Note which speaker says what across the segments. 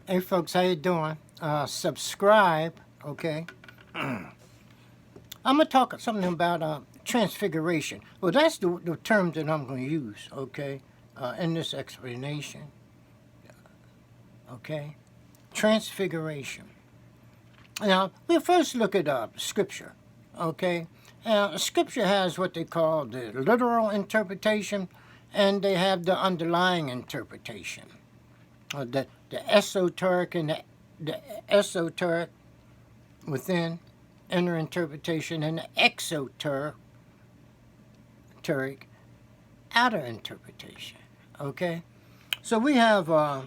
Speaker 1: Hey folks, how you doing? Subscribe, okay? I'm gonna talk something about transfiguration. Well, that's the term that I'm gonna use, okay, in this explanation, okay? Transfiguration. Now, we'll first look at Scripture, okay? Scripture has what they call the literal interpretation, and they have the underlying interpretation. The esoteric and the esoteric within inner interpretation and the exoteric outer interpretation. Okay? So we have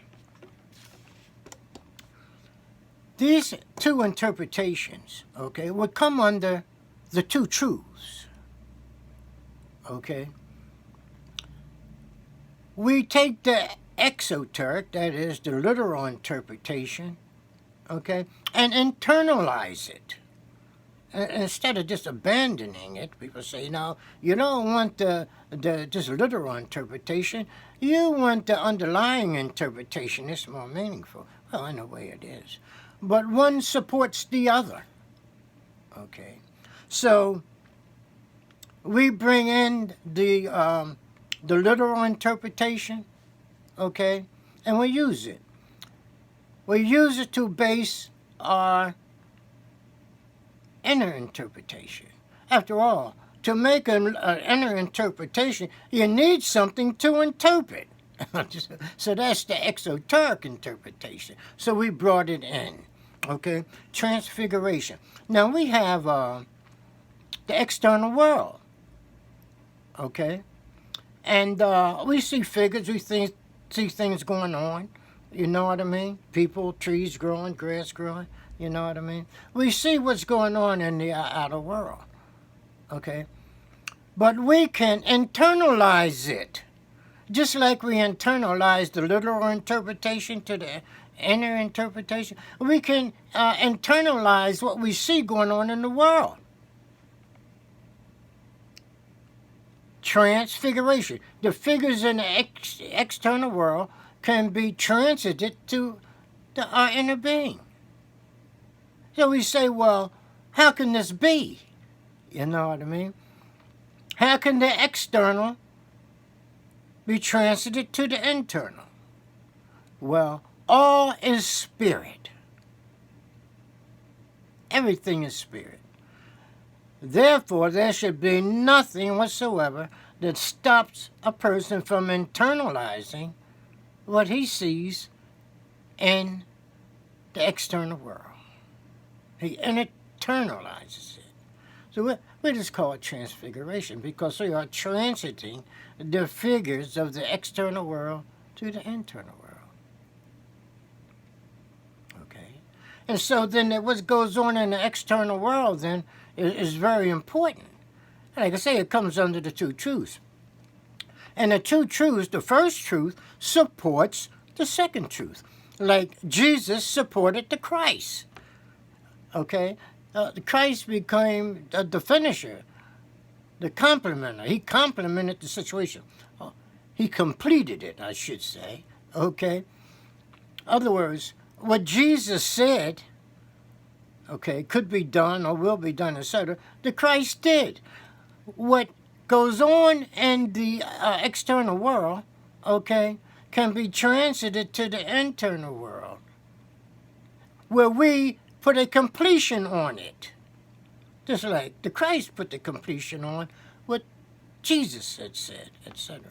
Speaker 1: these two interpretations, okay, would come under the two truths. Okay? We take the exoteric, that is the literal interpretation, okay, and internalize it. Instead of just abandoning it, people say, no, you don't want the just literal interpretation. You want the underlying interpretation. It's more meaningful. Well, in a way it is. But one supports the other. Okay. So we bring in the literal interpretation, okay, and we use it. We use it to base our inner interpretation. After all, to make an inner interpretation, you need something to interpret. So that's the exoteric interpretation. So we brought it in, okay? Transfiguration. Now we have the external world, okay? And we see figures, we see things going on. You know what I mean? People, trees growing, grass growing. You know what I mean? We see what's going on in the outer world, okay? But we can internalize it, just like we internalize the literal interpretation to the inner interpretation. We can internalize what we see going on in the world. Transfiguration. The figures in the external world can be transited to our inner being. So we say, well, how can this be? You know what I mean? How can the external be transited to the internal? Well, all is spirit. Everything is spirit. Therefore, there should be nothing whatsoever that stops a person from internalizing what he sees in the external world. He internalizes it. So we just call it transfiguration because we are transiting the figures of the external world to the internal world. Okay? And so then what goes on in the external world then is very important. Like I say, it comes under the two truths. And the two truths, the first truth supports the second truth. Like Jesus supported the Christ. Okay? Christ became the finisher, the complementer. He complemented the situation. He completed it, I should say. Okay? Other words, what Jesus said, okay, could be done or will be done, etc., the Christ did. What goes on in the external world, okay, can be transited to the internal world, where we put a completion on it. Just like the Christ put the completion on what Jesus had said, etc.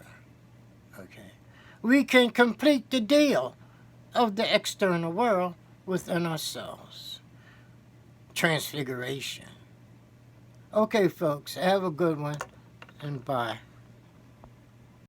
Speaker 1: Okay. We can complete the deal of the external world within ourselves. Transfiguration. Okay, folks, have a good one, and bye.